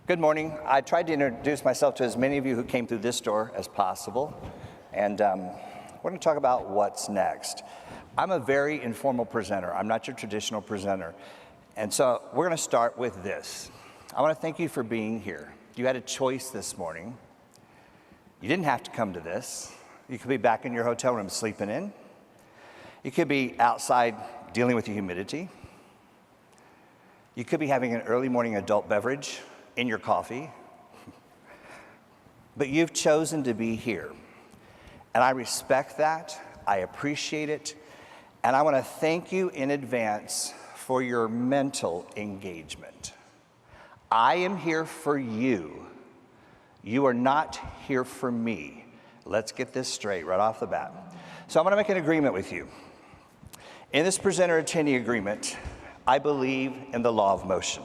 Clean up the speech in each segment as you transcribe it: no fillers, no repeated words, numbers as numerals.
Good morning. I tried to introduce myself to as many of you who came through this door as possible, and we're going to talk about what's next. I'm a very informal presenter. I'm not your traditional presenter, and so we're going to start with this. I want to thank you for being here. You had a choice this morning. You didn't have to come to this. You could be back in your hotel room sleeping in. You could be outside dealing with the humidity. You could be having an early morning adult beverage in your coffee, but you've chosen to be here. And I respect that, I appreciate it, and I want to thank you in advance for your mental engagement. I am here for you. You are not here for me. Let's get this straight right off the bat. So I'm going to make an agreement with you. In this presenter-attendee agreement, I believe in the law of motion.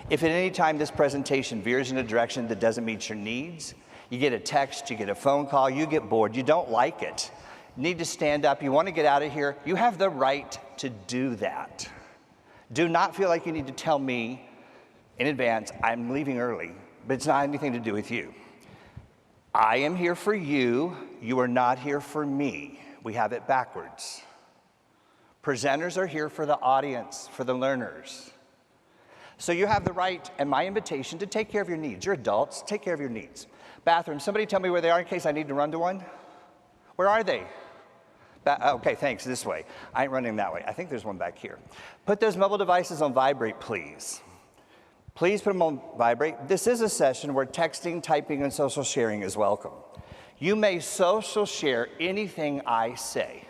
If at any time this presentation veers in a direction that doesn't meet your needs, you get a text, you get a phone call, you get bored, you don't like it, you need to stand up, you want to get out of here, you have the right to do that. Do not feel like you need to tell me in advance, I'm leaving early, but it's not anything to do with you. I am here for you, you are not here for me. We have it backwards. Presenters are here for the audience, for the learners. So you have the right and my invitation to take care of your needs. You're adults, take care of your needs. Bathroom, somebody tell me where they are in case I need to run to one. Where are they? Okay, thanks, this way. I ain't running that way. I think there's one back here. Put those mobile devices on vibrate, please. Please put them on vibrate. This is a session where texting, typing, and social sharing is welcome. You may social share anything I say.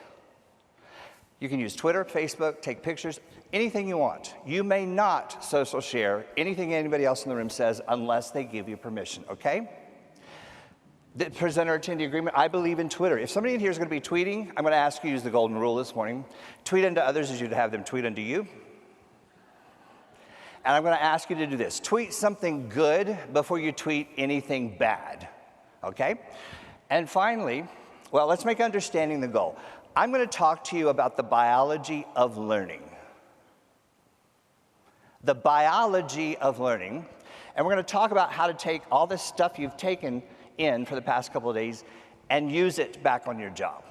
You can use Twitter, Facebook, take pictures, anything you want. You may not social share anything anybody else in the room says unless they give you permission, okay? The presenter-attendee agreement, I believe in Twitter. If somebody in here is going to be tweeting, I'm going to ask you to use the golden rule this morning. Tweet unto others as you'd have them tweet unto you. And I'm going to ask you to do this. Tweet something good before you tweet anything bad, okay? And finally, well, let's make understanding the goal. I'm going to talk to you about the biology of learning. The biology of learning, and we're going to talk about how to take all this stuff you've taken in for the past couple of days and use it back on your job.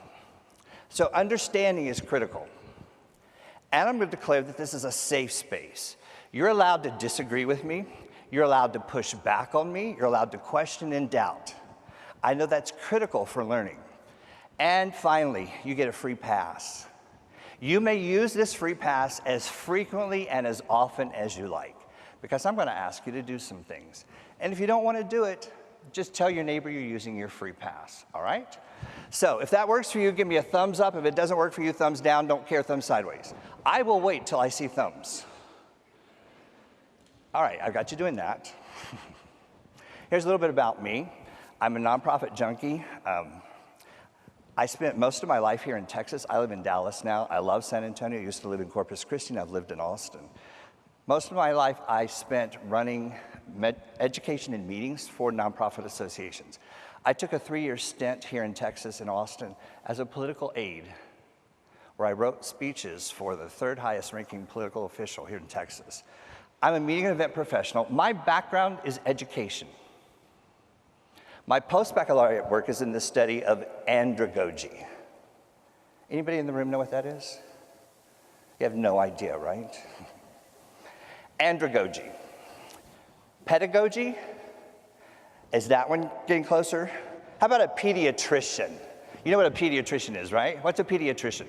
So understanding is critical. And I'm going to declare that this is a safe space. You're allowed to disagree with me. You're allowed to push back on me. You're allowed to question and doubt. I know that's critical for learning. And finally, you get a free pass. You may use this free pass as frequently and as often as you like, because I'm going to ask you to do some things. And if you don't want to do it, just tell your neighbor you're using your free pass, all right? So if that works for you, give me a thumbs up. If it doesn't work for you, thumbs down. Don't care, thumbs sideways. I will wait till I see thumbs. All right, I've got you doing that. Here's a little bit about me. I'm a nonprofit junkie. I spent most of my life here in Texas. I live in Dallas now. I love San Antonio. I used to live in Corpus Christi, and I've lived in Austin. Most of my life I spent running education and meetings for nonprofit associations. I took a 3-year stint here in Texas in Austin as a political aide, where I wrote speeches for the 3rd highest ranking political official here in Texas. I'm a meeting and event professional. My background is education. My post-baccalaureate work is in the study of andragogy. Anybody in the room know what that is? You have no idea, right? Andragogy. Pedagogy? Is that one getting closer? How about a pediatrician? You know what a pediatrician is, right? What's a pediatrician?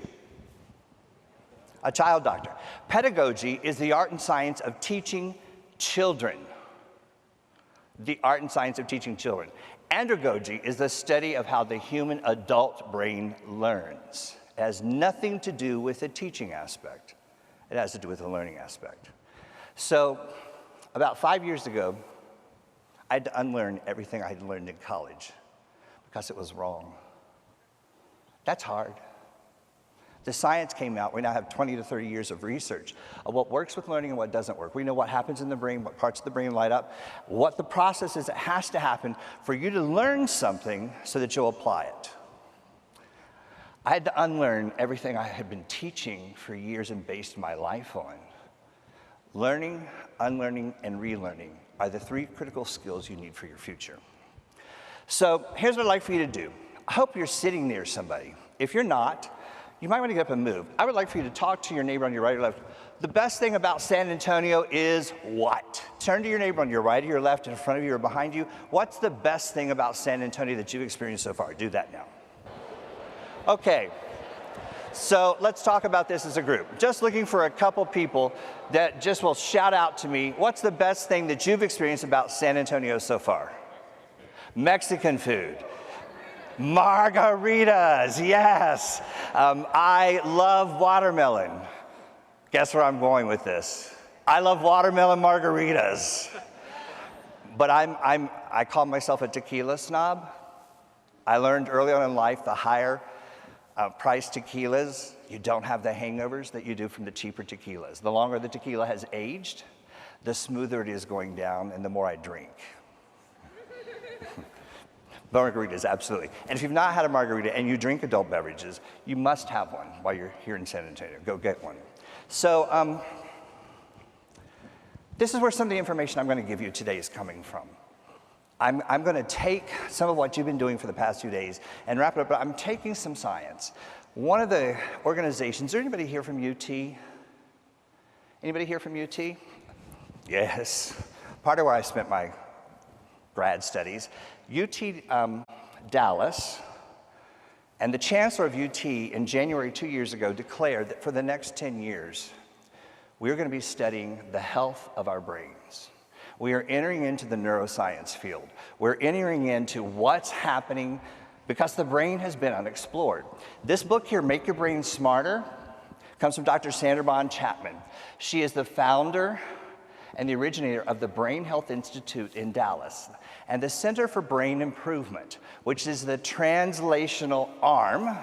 A child doctor. Pedagogy is the art and science of teaching children. The art and science of teaching children. Andragogy is the study of how the human adult brain learns. It has nothing to do with the teaching aspect. It has to do with the learning aspect. So, about 5 years ago, I had to unlearn everything I had learned in college because it was wrong. That's hard. The science came out. We now have 20 to 30 years of research of what works with learning and what doesn't work. We know what happens in the brain, what parts of the brain light up, what the process is that has to happen for you to learn something so that you'll apply it. I had to unlearn everything I had been teaching for years and based my life on. Learning, unlearning, and relearning are the 3 critical skills you need for your future. So here's what I'd like for you to do. I hope you're sitting near somebody. If you're not, you might want to get up and move. I would like for you to talk to your neighbor on your right or left. The best thing about San Antonio is what? Turn to your neighbor on your right or your left, in front of you or behind you. What's the best thing about San Antonio that you've experienced so far? Do that now. Okay, so let's talk about this as a group. Just looking for a couple people that just will shout out to me, what's the best thing that you've experienced about San Antonio so far? Mexican food. Margaritas, yes. I love watermelon. Guess where I'm going with this? I love watermelon margaritas. But I call myself a tequila snob. I learned early on in life the higher priced tequilas, you don't have the hangovers that you do from the cheaper tequilas. The longer the tequila has aged, the smoother it is going down and the more I drink. Margaritas, absolutely. And if you've not had a margarita and you drink adult beverages, you must have one while you're here in San Antonio. Go get one. So this is where some of the information I'm going to give you today is coming from. I'm going to take some of what you've been doing for the past 2 days and wrap it up, but I'm taking some science. One of the organizations, is there anybody here from UT? Anybody here from UT? Yes. Part of where I spent my grad studies. UT Dallas and the chancellor of UT in January 2 years ago declared that for the next 10 years, we're going to be studying the health of our brains. We are entering into the neuroscience field. We're entering into what's happening because the brain has been unexplored. This book here, Make Your Brain Smarter, comes from Dr. Sandra Bond Chapman. She is the founder and the originator of the Brain Health Institute in Dallas and the Center for Brain Improvement, which is the translational arm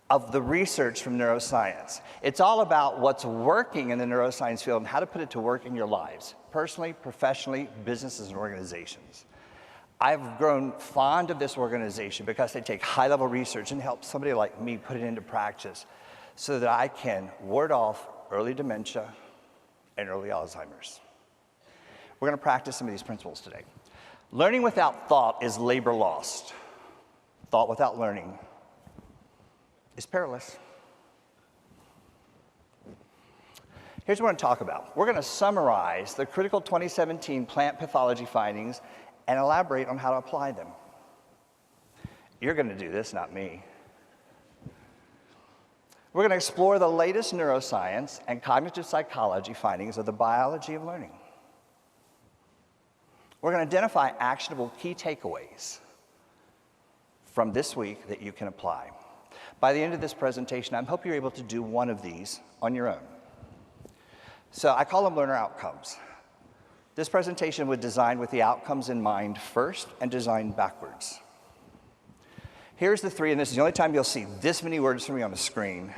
of the research from neuroscience. It's all about what's working in the neuroscience field and how to put it to work in your lives, personally, professionally, businesses, and organizations. I've grown fond of this organization because they take high-level research and help somebody like me put it into practice so that I can ward off early dementia and early Alzheimer's. We're going to practice some of these principles today. Learning without thought is labor lost. Thought without learning is perilous. Here's what we're going to talk about. We're going to summarize the critical 2017 plant pathology findings and elaborate on how to apply them. You're going to do this, not me. We're going to explore the latest neuroscience and cognitive psychology findings of the biology of learning. We're going to identify actionable key takeaways from this week that you can apply. By the end of this presentation, I hope you're able to do one of these on your own. So I call them learner outcomes. This presentation was designed with the outcomes in mind first and designed backwards. Here's the 3, and this is the only time you'll see this many words from me on the screen.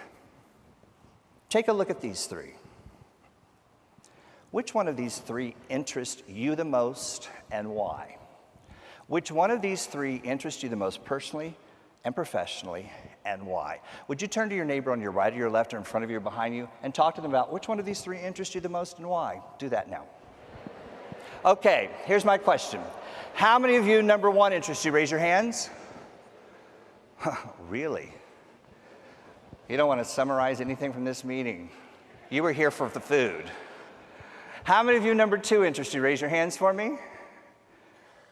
Take a look at these 3. Which one of these 3 interests you the most and why? Which one of these 3 interests you the most personally and professionally and why? Would you turn to your neighbor on your right or your left or in front of you or behind you and talk to them about which one of these 3 interests you the most and why? Do that now. Okay, here's my question. How many of you, number 1 interests you? Raise your hands. Really? You don't want to summarize anything from this meeting. You were here for the food. How many of you, number 2 interests you? Raise your hands for me.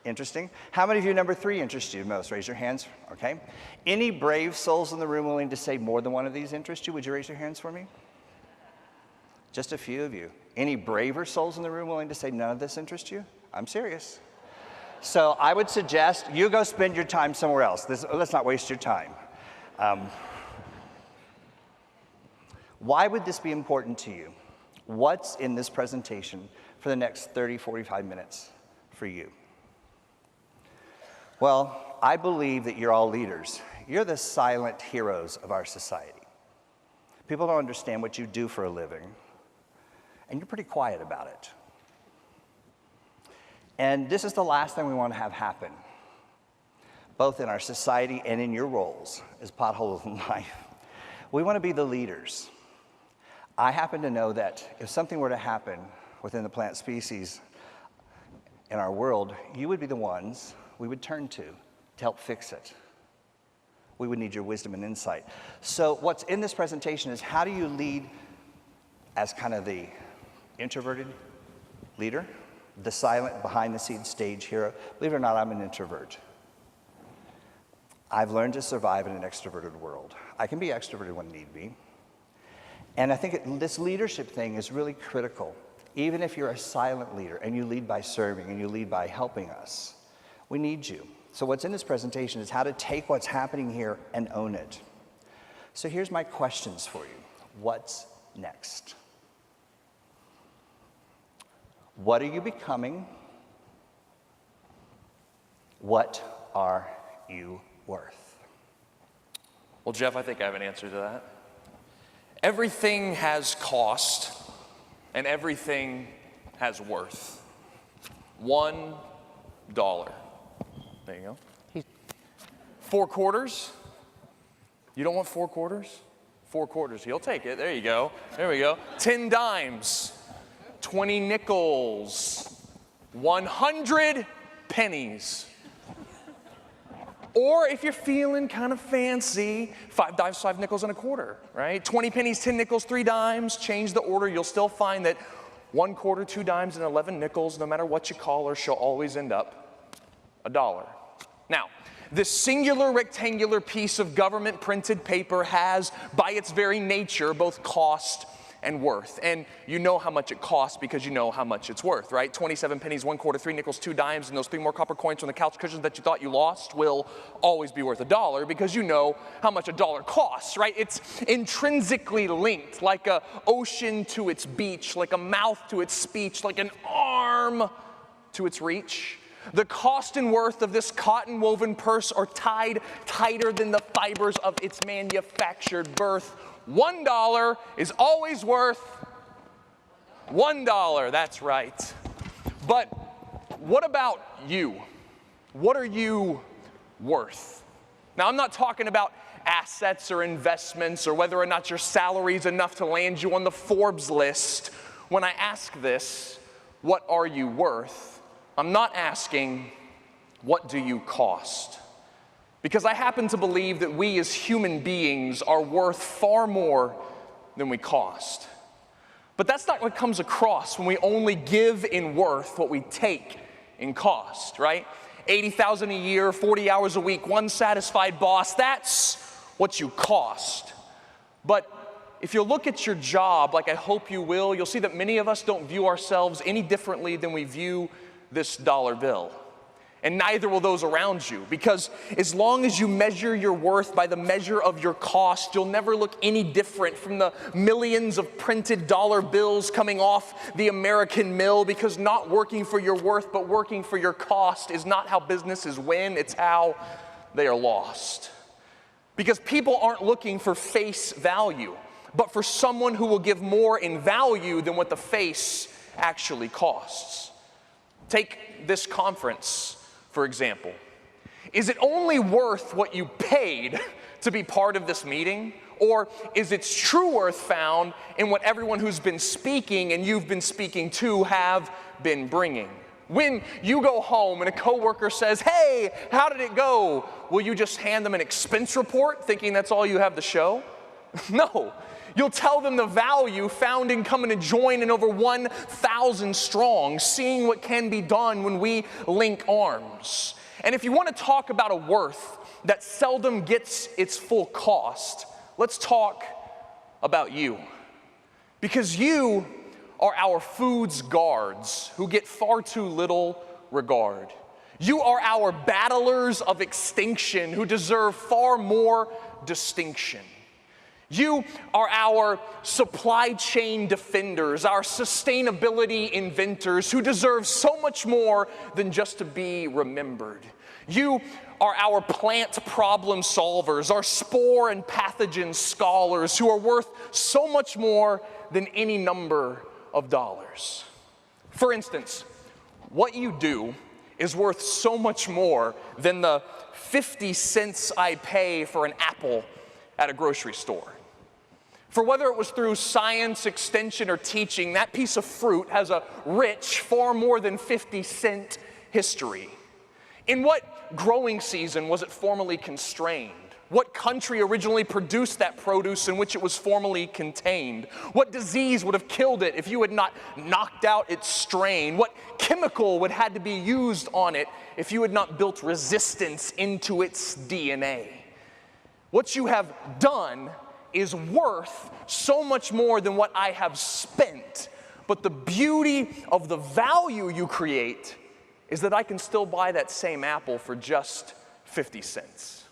Interesting. How many of you, number 3 interests you most? Raise your hands. Okay. Any brave souls in the room willing to say more than one of these interests you? Would you raise your hands for me? Just a few of you. Any braver souls in the room willing to say none of this interests you? I'm serious. So I would suggest you go spend your time somewhere else. Let's not waste your time. Why would this be important to you? What's in this presentation for the next 30, 45 minutes for you? Well, I believe that you're all leaders. You're the silent heroes of our society. People don't understand what you do for a living, and you're pretty quiet about it. And this is the last thing we want to have happen, both in our society and in your roles as potholes in life. We want to be the leaders. I happen to know that if something were to happen within the plant species in our world, you would be the ones we would turn to help fix it. We would need your wisdom and insight. So what's in this presentation is how do you lead as kind of the introverted leader, the silent, behind-the-scenes stage hero. Believe it or not, I'm an introvert. I've learned to survive in an extroverted world. I can be extroverted when need be. And I think this leadership thing is really critical. Even if you're a silent leader and you lead by serving and you lead by helping us, we need you. So what's in this presentation is how to take what's happening here and own it. So here's my questions for you. What's next? What are you becoming? What are you worth? Well, Jeff, I think I have an answer to that. Everything has cost, and everything has worth. $1. There you go. 4 quarters? You don't want 4 quarters? 4 quarters, he'll take it. There you go. There we go. 10 dimes. 20 nickels, 100 pennies. Or if you're feeling kind of fancy, 5 dimes, 5 nickels and a quarter, right? 20 pennies, 10 nickels, 3 dimes, change the order. You'll still find that 1 quarter, 2 dimes, and 11 nickels, no matter what you call her, she'll always end up $1. Now, this singular rectangular piece of government printed paper has, by its very nature, both cost and worth. And you know how much it costs because you know how much it's worth, right? 27 pennies, 1 quarter, 3 nickels, 2 dimes, and those 3 more copper coins on the couch cushions that you thought you lost will always be worth $1 because you know how much $1 costs, right? It's intrinsically linked, like an ocean to its beach, like a mouth to its speech, like an arm to its reach. The cost and worth of this cotton woven purse are tied tighter than the fibers of its manufactured birth. $1 is always worth $1. That's right. But what about you? What are you worth? Now, I'm not talking about assets or investments or whether or not your salary is enough to land you on the Forbes list. When I ask this, what are you worth? I'm not asking, what do you cost? Because I happen to believe that we as human beings are worth far more than we cost. But that's not what comes across when we only give in worth what we take in cost, right? $80,000 a year, 40 hours a week, one satisfied boss, that's what you cost. But if you look at your job, like I hope you will, you'll see that many of us don't view ourselves any differently than we view this dollar bill. And neither will those around you, because as long as you measure your worth by the measure of your cost, you'll never look any different from the millions of printed dollar bills coming off the American mill, because not working for your worth but working for your cost is not how businesses win, it's how they are lost. Because people aren't looking for face value, but for someone who will give more in value than what the face actually costs. Take this conference, for example. Is it only worth what you paid to be part of this meeting? Or is its true worth found in what everyone who's been speaking and you've been speaking to have been bringing? When you go home and a coworker says, hey, how did it go? Will you just hand them an expense report thinking that's all you have to show? No. You'll tell them the value found in coming to join in over 1,000 strong, seeing what can be done when we link arms. And if you want to talk about a worth that seldom gets its full cost, let's talk about you. Because you are our food's guards who get far too little regard. You are our battlers of extinction who deserve far more distinction. You are our supply chain defenders, our sustainability inventors who deserve so much more than just to be remembered. You are our plant problem solvers, our spore and pathogen scholars who are worth so much more than any number of dollars. For instance, what you do is worth so much more than the 50 cents I pay for an apple at a grocery store. For whether it was through science, extension, or teaching, that piece of fruit has a rich, far more than 50-cent history. In what growing season was it formerly constrained? What country originally produced that produce in which it was formerly contained? What disease would have killed it if you had not knocked out its strain? What chemical would have had to be used on it if you had not built resistance into its DNA? What you have done is worth so much more than what I have spent. But the beauty of the value you create is that I can still buy that same apple for just 50 cents.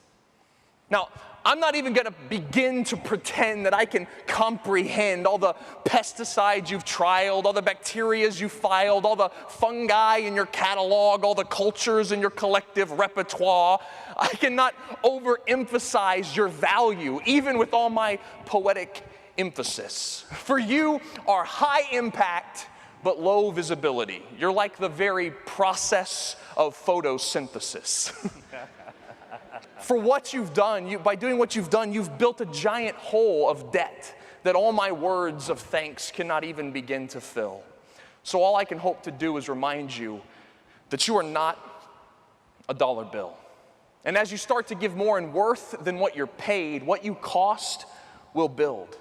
Now, I'm not even going to begin to pretend that I can comprehend all the pesticides you've trialed, all the bacterias you filed, all the fungi in your catalog, all the cultures in your collective repertoire. I cannot overemphasize your value, even with all my poetic emphasis. For you are high impact, but low visibility. You're like the very process of photosynthesis. For what you've done, by doing what you've done, you've built a giant hole of debt that all my words of thanks cannot even begin to fill. So all I can hope to do is remind you that you are not a dollar bill. And as you start to give more in worth than what you're paid, what you cost will build.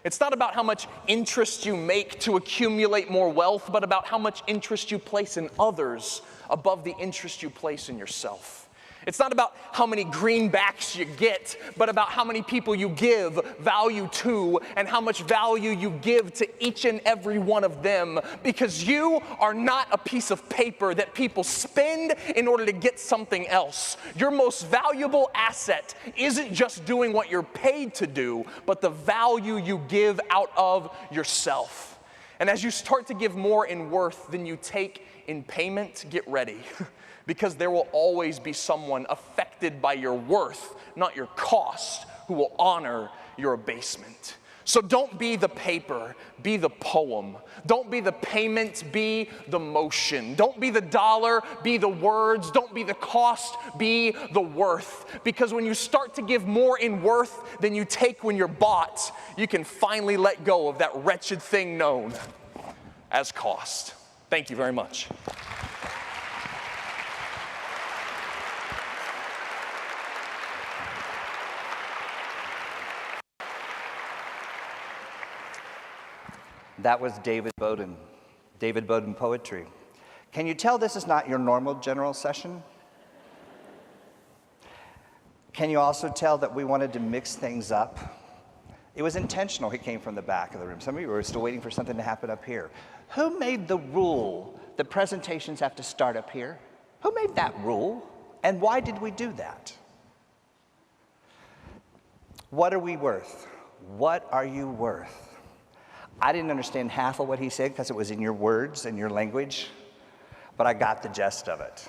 It's not about how much interest you make to accumulate more wealth, but about how much interest you place in others above the interest you place in yourself. It's not about how many greenbacks you get, but about how many people you give value to and how much value you give to each and every one of them, because you are not a piece of paper that people spend in order to get something else. Your most valuable asset isn't just doing what you're paid to do, but the value you give out of yourself. And as you start to give more in worth than you take in payment, get ready. Because there will always be someone affected by your worth, not your cost, who will honor your abasement. So don't be the paper, be the poem. Don't be the payment, be the motion. Don't be the dollar, be the words. Don't be the cost, be the worth. Because when you start to give more in worth than you take when you're bought, you can finally let go of that wretched thing known as cost. Thank you very much. That was David Bowden, David Bowden Poetry. Can you tell this is not your normal general session? Can you also tell that we wanted to mix things up? It was intentional. He came from the back of the room. Some of you were still waiting for something to happen up here. Who made the rule that presentations have to start up here? Who made that rule? And why did we do that? What are we worth? What are you worth? I didn't understand half of what he said because it was in your words and your language, but I got the gist of it.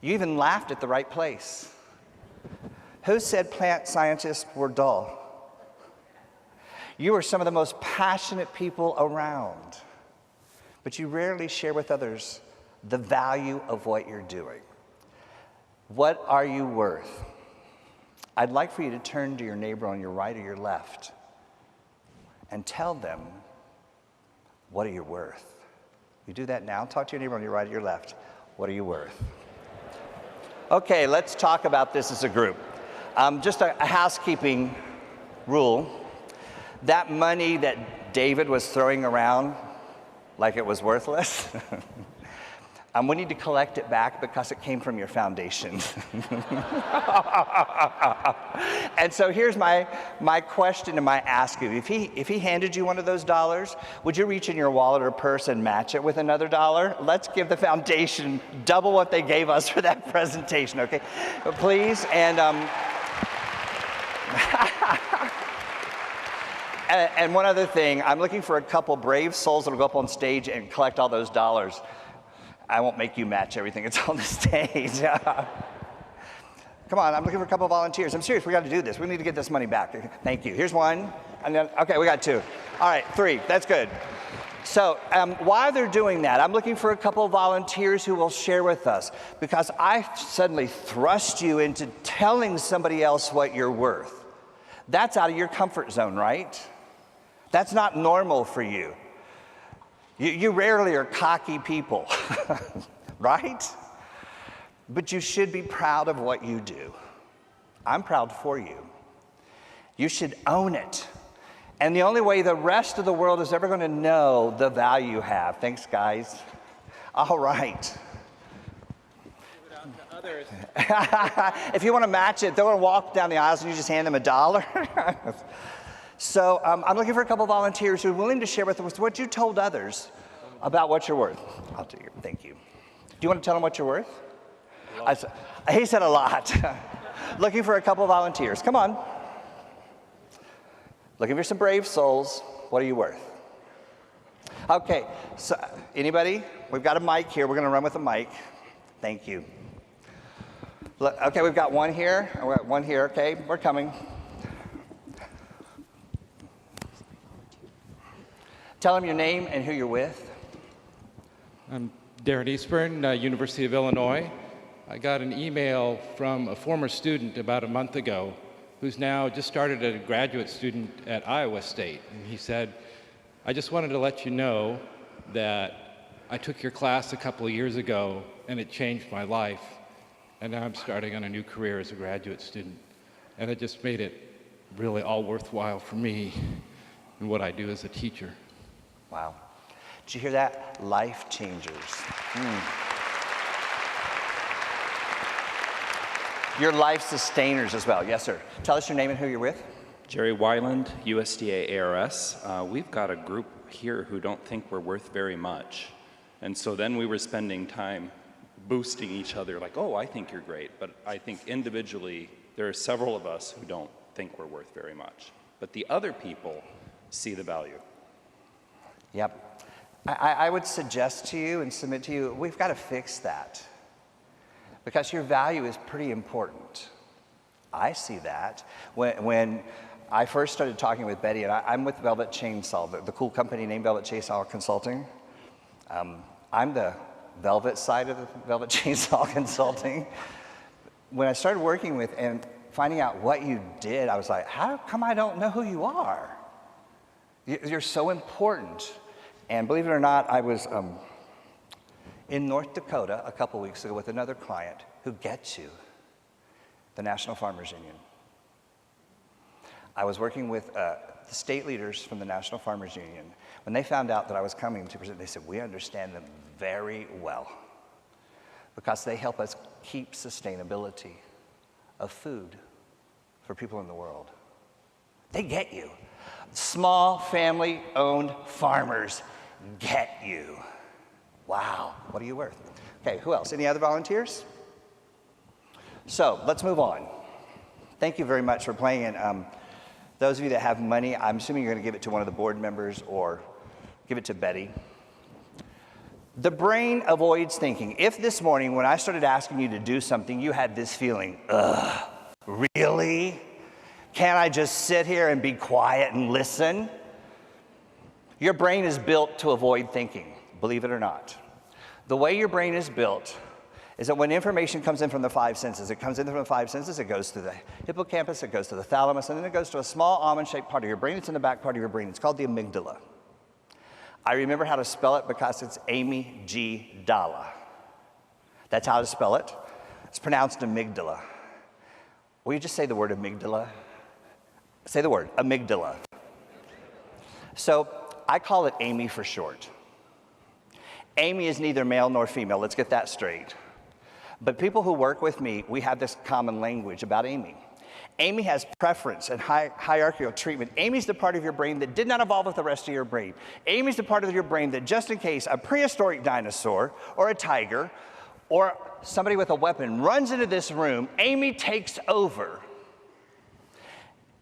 You even laughed at the right place. Who said plant scientists were dull? You are some of the most passionate people around, but you rarely share with others the value of what you're doing. What are you worth? I'd like for you to turn to your neighbor on your right or your left and tell them, what are you worth? You do that now. Talk to your neighbor on your right or your left. What are you worth? Okay, let's talk about this as a group. Just a housekeeping rule. That money that David was throwing around like it was worthless, we need to collect it back because it came from your foundation. And so here's my question and my ask of you. If he handed you one of those dollars, would you reach in your wallet or purse and match it with another dollar? Let's give the foundation double what they gave us for that presentation, okay? Please, and and one other thing, I'm looking for a couple brave souls that'll go up on stage and collect all those dollars. I won't make you match everything that's on the stage. Come on, I'm looking for a couple of volunteers. I'm serious, we got to do this. We need to get this money back. Thank you. Here's one. And then, okay, we got two. All right, three. That's good. So while they're doing that, I'm looking for a couple of volunteers who will share with us, because I suddenly thrust you into telling somebody else what you're worth. That's out of your comfort zone, right? That's not normal for you. You rarely are cocky people, right? But you should be proud of what you do. I'm proud for you. You should own it. And the only way the rest of the world is ever going to know the value you have. Thanks, guys. All right. Others. If you want to match it, they're going to walk down the aisles and you just hand them $1. So I'm looking for a couple volunteers who are willing to share with us what you told others about what you're worth. I'll do it. Thank you. Do you want to tell them what you're worth? He said a lot. Looking for a couple volunteers. Come on. Looking for some brave souls. What are you worth? Okay, so anybody? We've got a mic here. We're going to run with a mic. Thank you. Look, okay, we've got one here. We've got one here. Okay, we're coming. Tell them your name and who you're with. I'm Darren Eastburn, University of Illinois. I got an email from a former student about a month ago who's now just started as a graduate student at Iowa State. And he said, I just wanted to let you know that I took your class a couple of years ago and it changed my life. And now I'm starting on a new career as a graduate student. And it just made it really all worthwhile for me and what I do as a teacher. Wow. Did you hear that? Life changers. You're life sustainers as well. Yes, sir. Tell us your name and who you're with. Jerry Weiland, USDA ARS. We've got a group here who don't think we're worth very much. And so then we were spending time boosting each other like, oh, I think you're great. But I think individually, there are several of us who don't think we're worth very much. But the other people see the value. Yep. I would suggest to you and submit to you, we've got to fix that. Because your value is pretty important. I see that. When I first started talking with Betty, and I'm with Velvet Chainsaw, the cool company named Velvet Chainsaw Consulting. I'm the Velvet side of the Velvet Chainsaw Consulting. When I started working with and finding out what you did, I was like, how come I don't know who you are? You're so important. And believe it or not, I was in North Dakota a couple weeks ago with another client who gets you, the National Farmers Union. I was working with the state leaders from the National Farmers Union. When they found out that I was coming to present, they said, we understand them very well because they help us keep sustainability of food for people in the world. They get you. Small family-owned farmers get you. Wow, what are you worth? Okay, who else? Any other volunteers? So let's move on. Thank you very much for playing. And those of you that have money, I'm assuming you're going to give it to one of the board members or give it to Betty. The brain avoids thinking. If this morning when I started asking you to do something, you had this feeling, ugh, really? Can't I just sit here and be quiet and listen? Your brain is built to avoid thinking, believe it or not. The way your brain is built is that when information comes in from the five senses, it comes in from the five senses, it goes to the hippocampus, it goes to the thalamus, and then it goes to a small almond-shaped part of your brain. It's in the back part of your brain. It's called the amygdala. I remember how to spell it because it's Amy G. Dalla. That's how to spell it. It's pronounced amygdala. Will you just say the word amygdala? Say the word, amygdala. So I call it Amy for short. Amy is neither male nor female. Let's get that straight. But people who work with me, we have this common language about Amy. Amy has preference and hierarchical treatment. Amy's the part of your brain that did not evolve with the rest of your brain. Amy's the part of your brain that just in case a prehistoric dinosaur or a tiger or somebody with a weapon runs into this room, Amy takes over.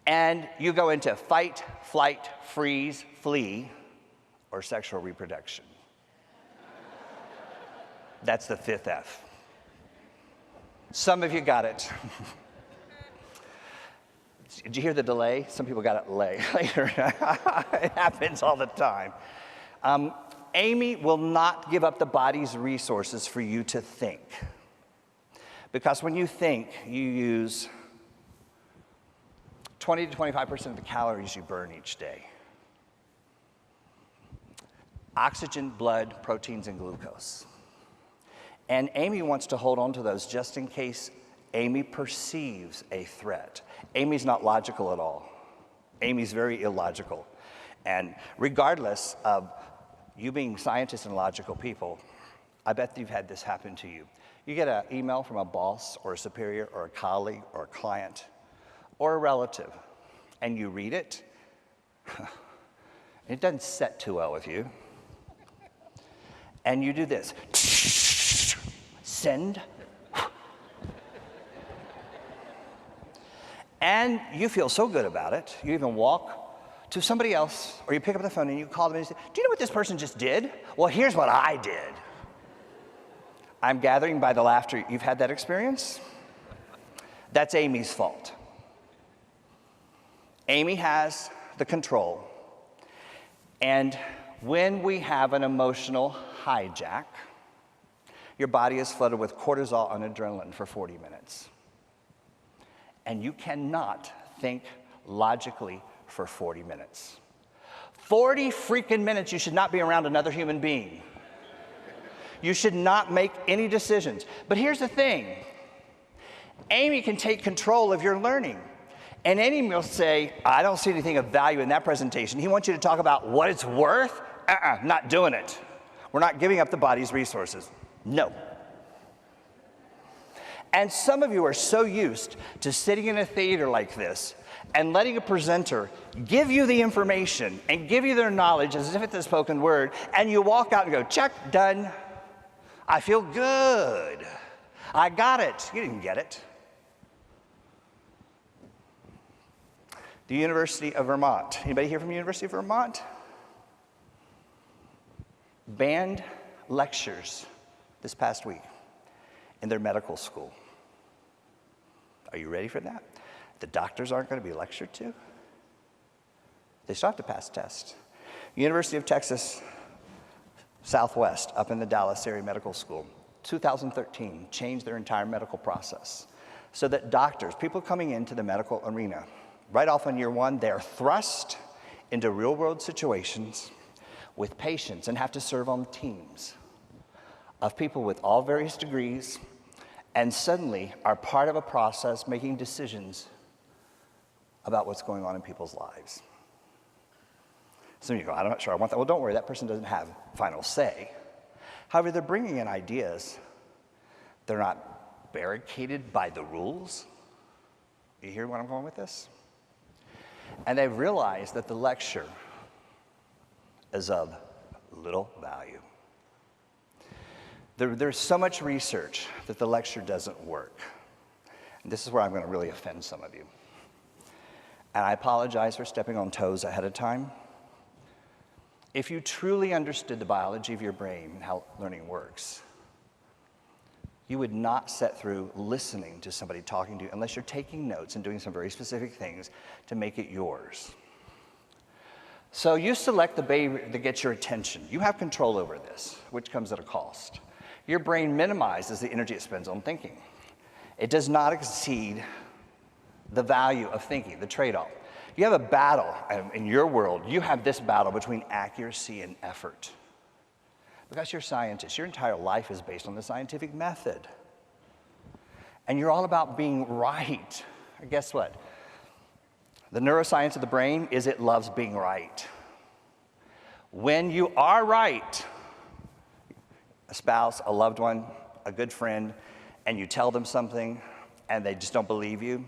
And you go into fight, flight, freeze, flee, or sexual reproduction. That's the fifth F. Some of you got it. Did you hear the delay? Some people got it later. It happens all the time. Amy will not give up the body's resources for you to think. Because when you think, you use 20 to 25% of the calories you burn each day. Oxygen, blood, proteins, and glucose. And Amy wants to hold on to those just in case Amy perceives a threat. Amy's not logical at all. Amy's very illogical. And regardless of you being scientists and logical people, I bet you've had this happen to you. You get an email from a boss or a superior or a colleague or a client or a relative, and you read it, it doesn't set too well with you. And you do this. Send. And you feel so good about it, you even walk to somebody else, or you pick up the phone and you call them and you say, do you know what this person just did? Well, here's what I did. I'm gathering by the laughter, you've had that experience? That's Amy's fault. Amy has the control. And when we have an emotional hijack, your body is flooded with cortisol and adrenaline for 40 minutes. And you cannot think logically for 40 minutes. 40 freaking minutes you should not be around another human being. You should not make any decisions. But here's the thing. Amy can take control of your learning. And Amy will say, I don't see anything of value in that presentation. He wants you to talk about what it's worth. Not doing it. We're not giving up the body's resources. No. And some of you are so used to sitting in a theater like this and letting a presenter give you the information and give you their knowledge as if it's a spoken word, and you walk out and go, check, done. I feel good. I got it. You didn't get it. The University of Vermont. Anybody here from the University of Vermont? Banned lectures this past week in their medical school. Are you ready for that? The doctors aren't going to be lectured to. They still have to pass tests. University of Texas Southwest, up in the Dallas area medical school, 2013, changed their entire medical process so that doctors, people coming into the medical arena, right off in year one, they're thrust into real-world situations with patients and have to serve on teams of people with all various degrees, and suddenly are part of a process making decisions about what's going on in people's lives. Some of you go, I'm not sure I want that. Well, don't worry, that person doesn't have final say. However, they're bringing in ideas. They're not barricaded by the rules. You hear where I'm going with this? And they've realized that the lecture is of little value. There's so much research that the lecture doesn't work. And this is where I'm going to really offend some of you. And I apologize for stepping on toes ahead of time. If you truly understood the biology of your brain and how learning works, you would not sit through listening to somebody talking to you unless you're taking notes and doing some very specific things to make it yours. So you select the baby that gets your attention. You have control over this, which comes at a cost. Your brain minimizes the energy it spends on thinking. It does not exceed the value of thinking, the trade-off. You have a battle in your world. You have this battle between accuracy and effort. Because you're scientists, your entire life is based on the scientific method. And you're all about being right. And guess what? The neuroscience of the brain is it loves being right. When you are right, a spouse, a loved one, a good friend, and you tell them something and they just don't believe you,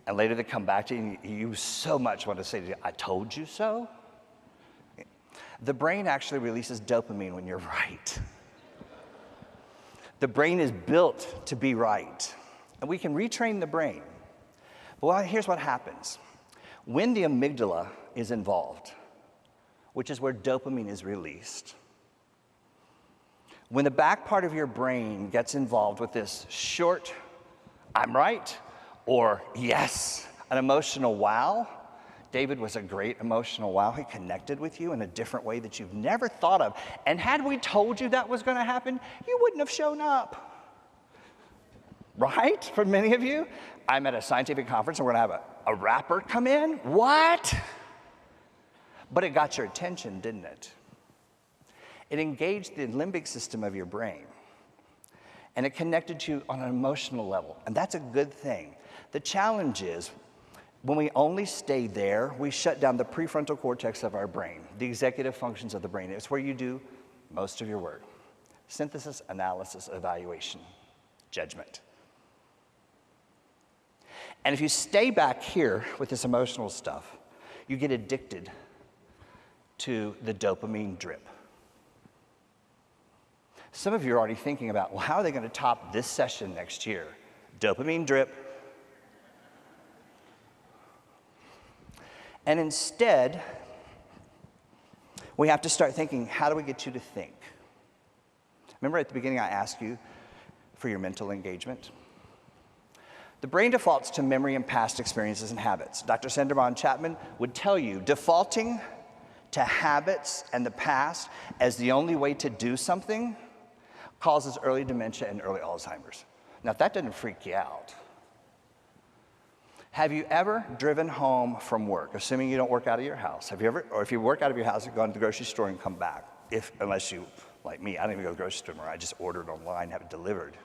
and later they come back to you and you so much want to say to you, I told you so. The brain actually releases dopamine when you're right. The brain is built to be right. And we can retrain the brain. But here's what happens. When the amygdala is involved, which is where dopamine is released, when the back part of your brain gets involved with this short, I'm right, or yes, an emotional wow. David was a great emotional wow. He connected with you in a different way that you've never thought of. And had we told you that was going to happen, you wouldn't have shown up. right? For many of you, I'm at a scientific conference and we're gonna have a rapper come in. What? But it got your attention, didn't it? It engaged the limbic system of your brain. And it connected you on an emotional level. And that's a good thing. The challenge is, when we only stay there, we shut down the prefrontal cortex of our brain, the executive functions of the brain. It's where you do most of your work. Synthesis, analysis, evaluation, judgment. And if you stay back here with this emotional stuff, you get addicted to the dopamine drip. Some of you are already thinking about, well, how are they going to top this session next year? Dopamine drip. And instead, we have to start thinking, how do we get you to think? Remember at the beginning I asked you for your mental engagement? The brain defaults to memory and past experiences and habits. Dr. Sanderman Chapman would tell you, defaulting to habits and the past as the only way to do something causes early dementia and early Alzheimer's. Now, if that doesn't freak you out, have you ever driven home from work, assuming you don't work out of your house? Have you ever, or if you work out of your house, you've gone to the grocery store and come back? Unless you, like me, I don't even go to the grocery store anymore. I just order it online, have it delivered.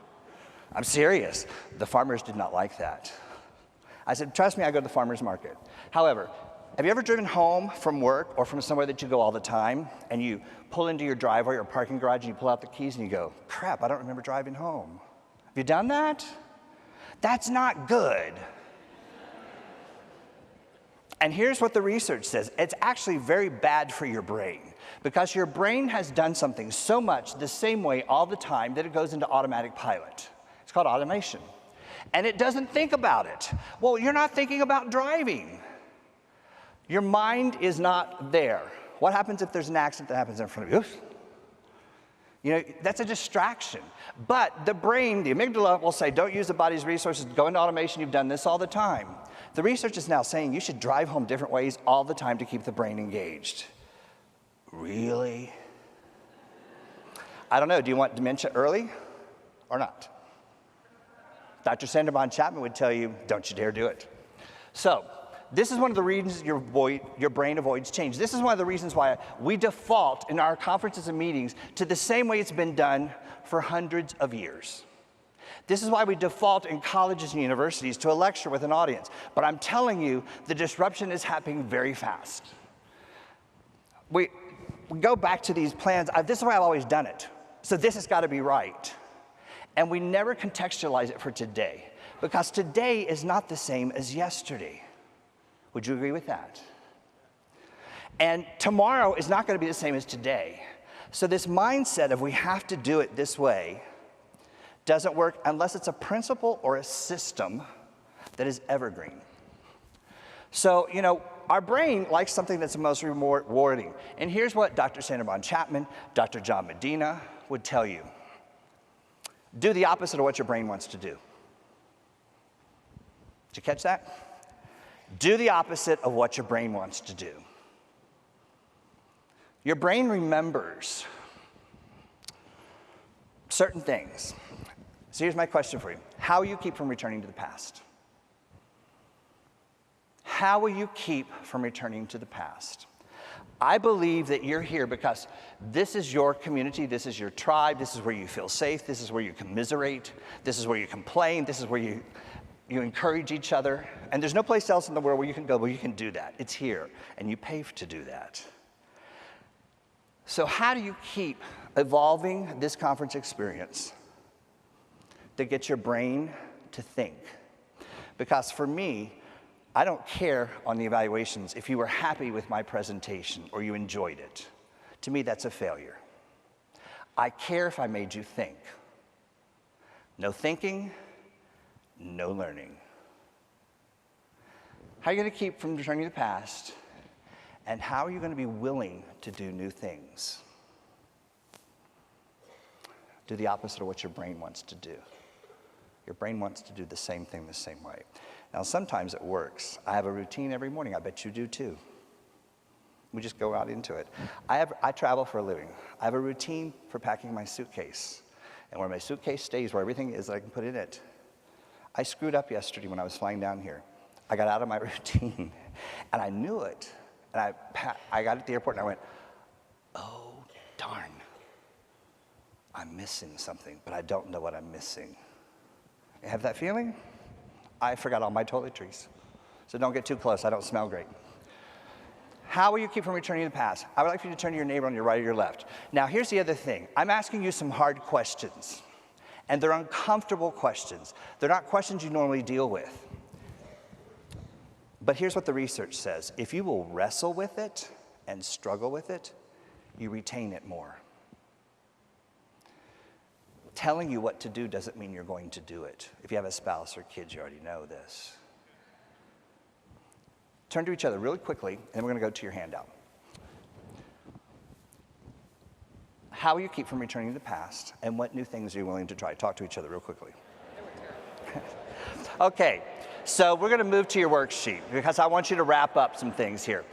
I'm serious. The farmers did not like that. I said, trust me, I go to the farmer's market. However, have you ever driven home from work or from somewhere that you go all the time, and you pull into your driveway or parking garage and you pull out the keys and you go, crap, I don't remember driving home? Have you done that? That's not good. And here's what the research says. It's actually very bad for your brain, because your brain has done something so much the same way all the time that it goes into automatic pilot. It's called automation. And it doesn't think about it. Well, you're not thinking about driving. Your mind is not there. What happens if there's an accident that happens in front of you? You know, that's a distraction. But the brain, the amygdala, will say, don't use the body's resources, go into automation, you've done this all the time. The research is now saying you should drive home different ways all the time to keep the brain engaged. Really? I don't know, do you want dementia early or not? Dr. Sanderman Chapman would tell you, don't you dare do it. So, this is one of the reasons your brain avoids change. This is one of the reasons why we default in our conferences and meetings to the same way it's been done for hundreds of years. This is why we default in colleges and universities to a lecture with an audience. But I'm telling you, the disruption is happening very fast. We go back to these plans. This is why I've always done it. So this has got to be right. And we never contextualize it for today, because today is not the same as yesterday. Would you agree with that? And tomorrow is not going to be the same as today. So this mindset of we have to do it this way doesn't work unless it's a principle or a system that is evergreen. So, you know, our brain likes something that's the most rewarding. And here's what Dr. Sanderman Chapman, Dr. John Medina would tell you. Do the opposite of what your brain wants to do. Did you catch that? Do the opposite of what your brain wants to do. Your brain remembers certain things. So here's my question for you. How will you keep from returning to the past? How will you keep from returning to the past? I believe that you're here because this is your community, this is your tribe, this is where you feel safe, this is where you commiserate, this is where you complain, this is where you encourage each other, and there's no place else in the world where you can go where you can do that. It's here, and you pay to do that. So how do you keep evolving this conference experience to get your brain to think? Because for me, I don't care on the evaluations if you were happy with my presentation or you enjoyed it. To me, that's a failure. I care if I made you think. No thinking, no learning. How are you going to keep from returning to the past? And how are you going to be willing to do new things? Do the opposite of what your brain wants to do. Your brain wants to do the same thing the same way. Now, sometimes it works. I have a routine every morning. I bet you do too. We just go out into it. I travel for a living. I have a routine for packing my suitcase. And where my suitcase stays, where everything is that I can put in it. I screwed up yesterday when I was flying down here. I got out of my routine, and I knew it. And I got at the airport, and I went, oh, darn. I'm missing something, but I don't know what I'm missing. You have that feeling? I forgot all my toiletries. So don't get too close. I don't smell great. How will you keep from returning to the past? I would like for you to turn to your neighbor on your right or your left. Now, here's the other thing. I'm asking you some hard questions, and they're uncomfortable questions. They're not questions you normally deal with. But here's what the research says. If you will wrestle with it and struggle with it, you retain it more. Telling you what to do doesn't mean you're going to do it. If you have a spouse or kids, you already know this. Turn to each other really quickly, and then we're going to go to your handout. How will you keep from returning to the past, and what new things are you willing to try? Talk to each other real quickly. Okay, so we're going to move to your worksheet, because I want you to wrap up some things here.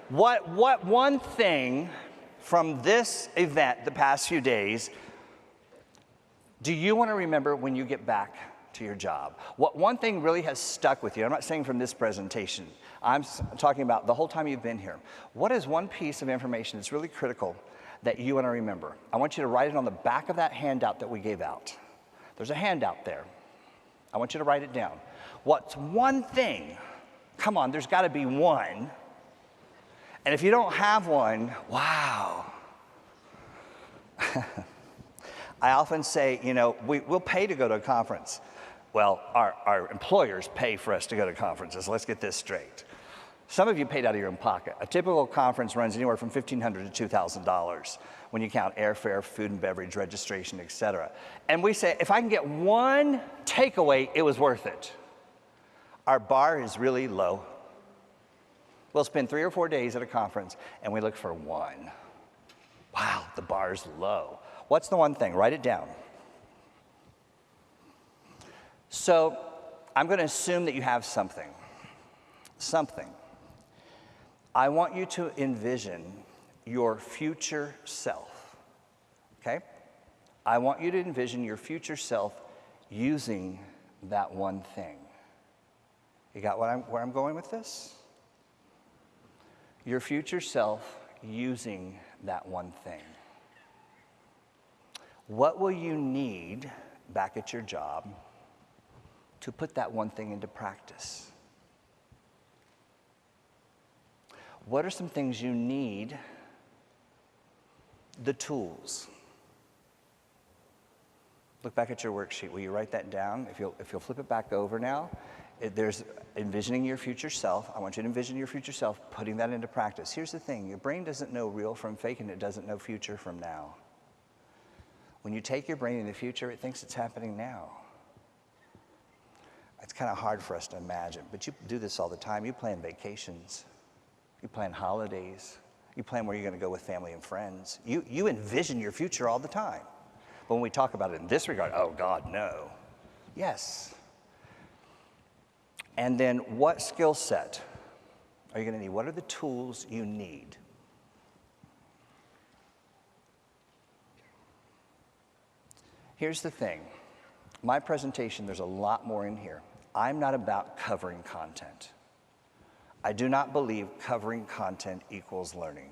What one thing from this event the past few days do you want to remember when you get back to your job? What one thing really has stuck with you? I'm not saying from this presentation. I'm talking about the whole time you've been here. What is one piece of information that's really critical that you want to remember? I want you to write it on the back of that handout that we gave out. There's a handout there. I want you to write it down. What's one thing? Come on, there's got to be one. And if you don't have one, wow. I often say, you know, we'll pay to go to a conference. Well, our employers pay for us to go to conferences. Let's get this straight. Some of you paid out of your own pocket. A typical conference runs anywhere from $1,500 to $2,000 when you count airfare, food and beverage, registration, et cetera. And we say, if I can get one takeaway, it was worth it. Our bar is really low. We'll spend 3 or 4 days at a conference, and we look for one. Wow, the bar's low. What's the one thing? Write it down. So I'm going to assume that you have something. Something. I want you to envision your future self. Okay? I want you to envision your future self using that one thing. You got where I'm going with this? Your future self using that one thing. What will you need back at your job to put that one thing into practice? What are some things you need? The tools. Look back at your worksheet. Will you write that down? If you'll flip it back over now, there's envisioning your future self. I want you to envision your future self, putting that into practice. Here's the thing. Your brain doesn't know real from fake, and it doesn't know future from now. When you take your brain in the future, it thinks it's happening now. It's kind of hard for us to imagine, but you do this all the time. You plan vacations. You plan holidays. You plan where you're going to go with family and friends. You envision your future all the time. But when we talk about it in this regard, oh, God, no. Yes. And then what skill set are you going to need? What are the tools you need? Here's the thing. My presentation, there's a lot more in here. I'm not about covering content. I do not believe covering content equals learning.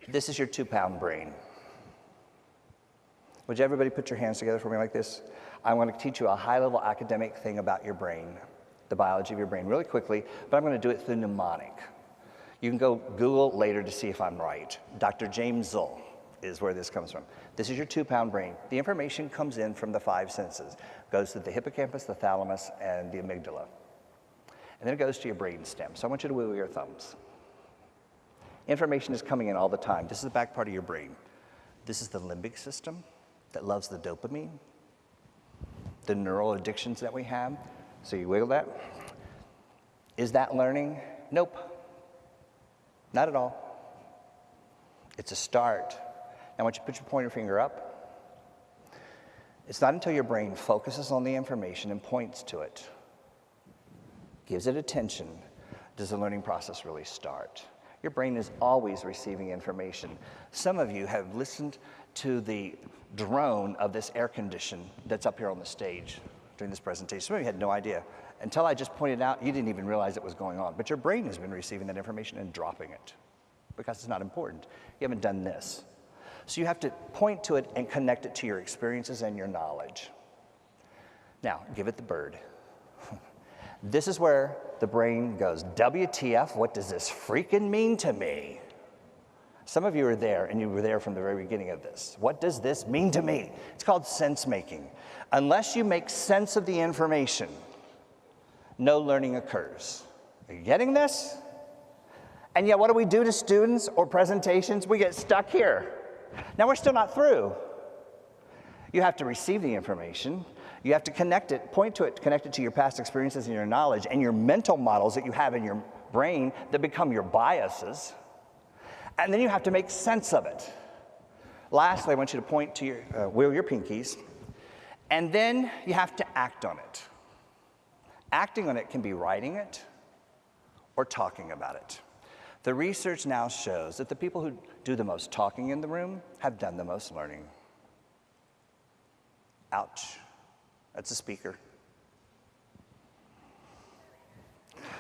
This is your 2-pound brain. Would you everybody put your hands together for me like this? I want to teach you a high-level academic thing about your brain, the biology of your brain, really quickly, but I'm going to do it through mnemonic. You can go Google later to see if I'm right. Dr. James Zull is where this comes from. This is your 2-pound brain. The information comes in from the 5 senses. Goes to the hippocampus, the thalamus, and the amygdala. And then it goes to your brain stem. So I want you to wiggle your thumbs. Information is coming in all the time. This is the back part of your brain. This is the limbic system that loves the dopamine, the neural addictions that we have. So you wiggle that. Is that learning? Nope. Not at all. It's a start. Now, I want you to put your pointer finger up. It's not until your brain focuses on the information and points to it, gives it attention, does the learning process really start. Your brain is always receiving information. Some of you have listened to the drone of this air condition that's up here on the stage during this presentation. Some of you had no idea. Until I just pointed out, you didn't even realize it was going on. But your brain has been receiving that information and dropping it because it's not important. You haven't done this. So you have to point to it and connect it to your experiences and your knowledge. Now, give it the bird. This is where the brain goes, WTF, what does this freaking mean to me? Some of you are there, and you were there from the very beginning of this. What does this mean to me? It's called sense making. Unless you make sense of the information, no learning occurs. Are you getting this? And yet, what do we do to students or presentations? We get stuck here. Now, we're still not through. You have to receive the information. You have to connect it, point to it, connect it to your past experiences and your knowledge and your mental models that you have in your brain that become your biases. And then you have to make sense of it. Lastly, I want you to point to your, wheel your pinkies. And then you have to act on it. Acting on it can be writing it or talking about it. The research now shows that the people who do the most talking in the room have done the most learning. Ouch. That's a speaker.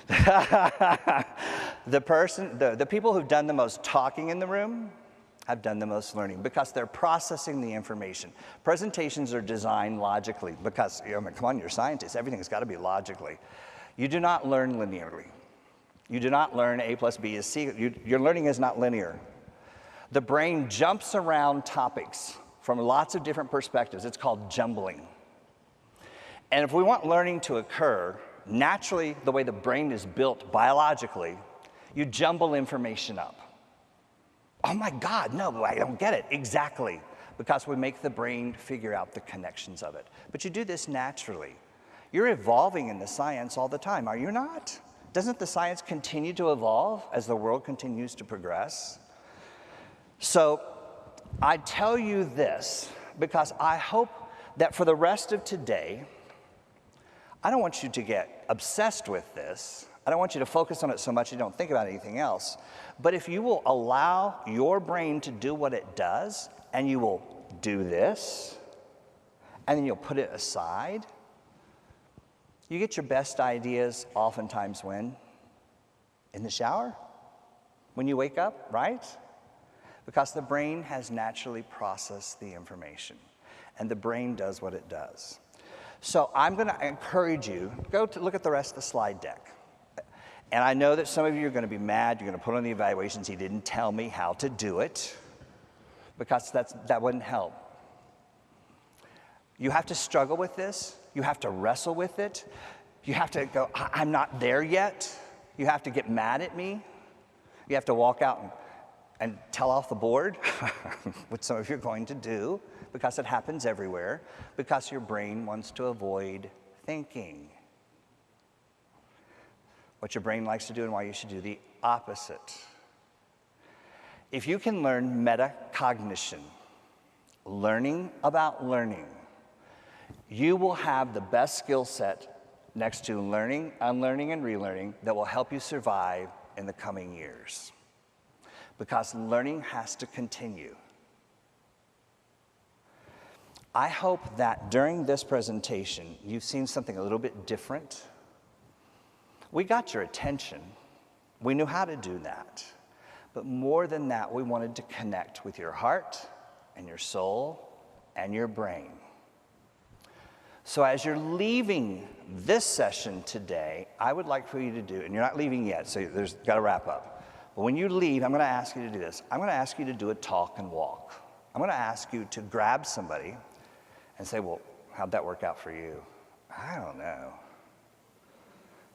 The people who've done the most talking in the room have done the most learning because they're processing the information. Presentations are designed logically because, come on, you're scientists. Everything's got to be logically. You do not learn linearly. You do not learn A plus B is C. Your learning is not linear. The brain jumps around topics from lots of different perspectives. It's called jumbling. And if we want learning to occur, naturally, the way the brain is built biologically, you jumble information up. Oh my God, no, I don't get it. Exactly, because we make the brain figure out the connections of it. But you do this naturally. You're evolving in the science all the time, are you not? Doesn't the science continue to evolve as the world continues to progress? So I tell you this because I hope that for the rest of today, I don't want you to get obsessed with this. I don't want you to focus on it so much you don't think about anything else. But if you will allow your brain to do what it does, and you will do this, and then you'll put it aside, you get your best ideas oftentimes when? In the shower? When you wake up, right? Because the brain has naturally processed the information, and the brain does what it does. So I'm going to encourage you, go to look at the rest of the slide deck. And I know that some of you are going to be mad. You're going to put on the evaluations. He didn't tell me how to do it, because that wouldn't help. You have to struggle with this. You have to wrestle with it. You have to go, I'm not there yet. You have to get mad at me. You have to walk out and tell off the board, which some of you are going to do, because it happens everywhere, because your brain wants to avoid thinking. What your brain likes to do and why you should do the opposite. If you can learn metacognition, learning about learning, you will have the best skill set next to learning, unlearning, and relearning that will help you survive in the coming years. Because learning has to continue. I hope that during this presentation, you've seen something a little bit different. We got your attention. We knew how to do that. But more than that, we wanted to connect with your heart and your soul and your brain. So as you're leaving this session today, I would like for you to do, and you're not leaving yet, so there's got to wrap up. But when you leave, I'm going to ask you to do this. I'm going to ask you to do a talk and walk. I'm going to ask you to grab somebody and say, well, how'd that work out for you? I don't know.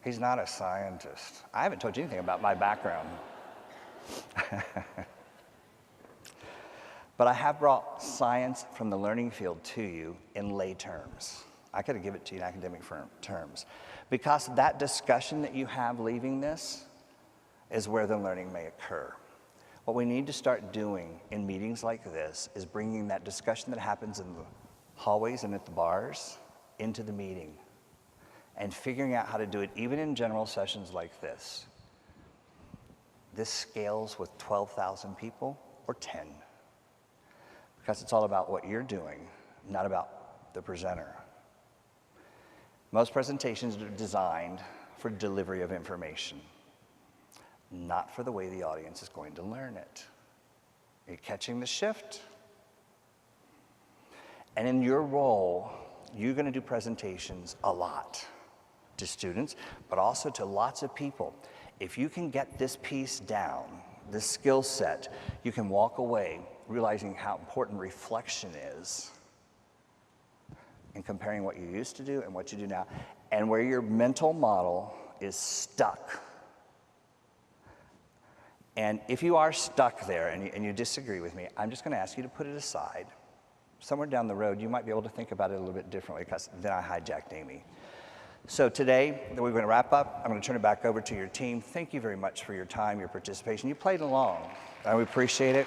He's not a scientist. I haven't told you anything about my background. But I have brought science from the learning field to you in lay terms. I could give it to you in academic terms. Because that discussion that you have leaving this is where the learning may occur. What we need to start doing in meetings like this is bringing that discussion that happens in the hallways and at the bars into the meeting, and figuring out how to do it even in general sessions like this. this scales with 12,000 people or 10. Because it's all about what you're doing, not about the presenter. Most presentations are designed for delivery of information, not for the way the audience is going to learn it. Are you catching the shift? And in your role, you're going to do presentations a lot to students, but also to lots of people. If you can get this piece down, this skill set, you can walk away realizing how important reflection is in comparing what you used to do and what you do now, and where your mental model is stuck. And if you are stuck there and you disagree with me, I'm just going to ask you to put it aside. Somewhere down the road, you might be able to think about it a little bit differently, because then I hijacked Amy. So today, we're going to wrap up. I'm going to turn it back over to your team. Thank you very much for your time, your participation. You played along, and we appreciate it.